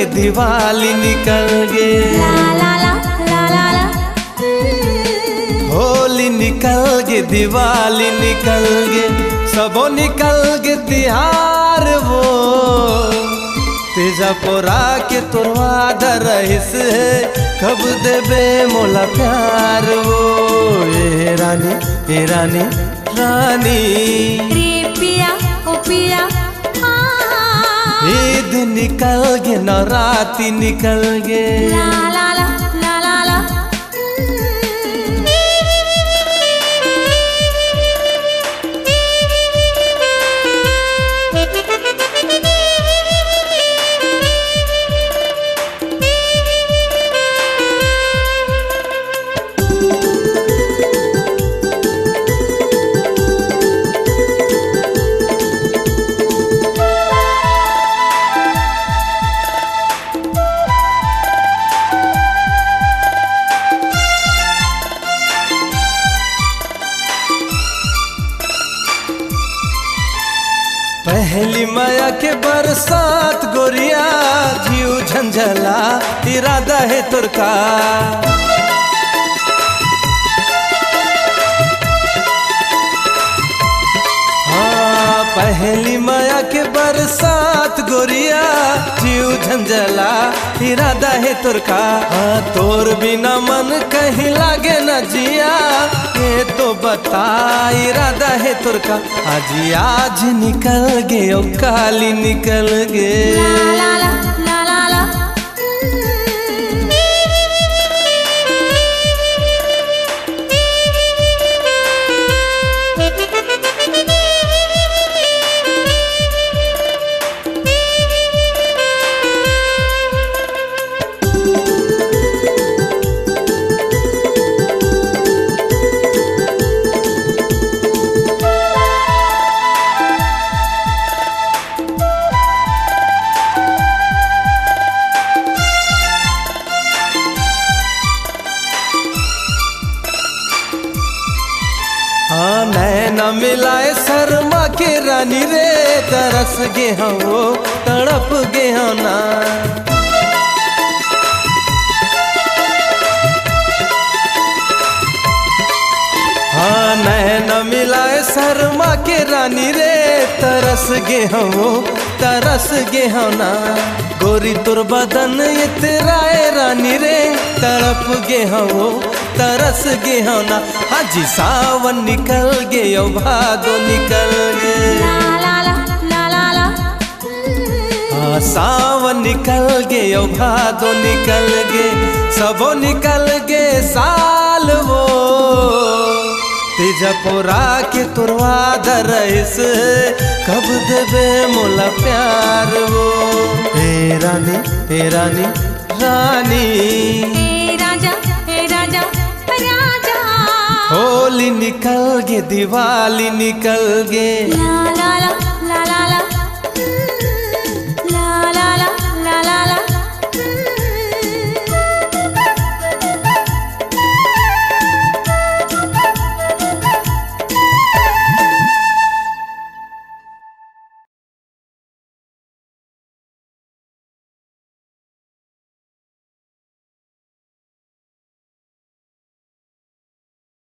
गे दिवाली निकल गे, ला ला ला ला ला ला। होली निकल गे दिवाली निकल गे, सबो निकल गे तिहार वो। तेजा पोरा के तोरवा रहिस है, कब देबे मोला प्यार वो। ए रानी ए रानी रानी, रे पिया ओ पिया ईद निकल गे नवरात्रि निकल गे, ला ला ला ला ला ला। पहली माया के बरसात गोरिया, जीव झंझला इरादा है तुरका। हाँ पहली माया के बरसात गोरिया, जीव झंझला इरादा है तुरका। हाँ तोर बिना मन कहीं लागे न जिया, ये तो बता इरादा है तुरका। आज निकल गे ओ काली निकल गे, ला ला ला ला ला ला। हाँ नैना मिलाए शर्मा के रानी रे, तरस गे हो तड़प गे हो ना। हाँ नैना मिलाए शर्मा के रानी रे, तरस गे हो तरस गे हो ना। गोरी तुर बदन इतराए रानी रे, तड़प गे हो तरस गे हो ना। हाजी सावन निकल गे ओ भादो निकल गे, ला ला ला ला ला ला। हाँ सावन निकल गे ओ भादो निकल गे, सबो निकल गे साल वो। तेजा पोरा के तुरवा रहिस, कब देबे मोला प्यार वो। हे रानी हे रानी रानी, ए राजा राजा। होली निकल गे दिवाली निकल गे, ला ला ला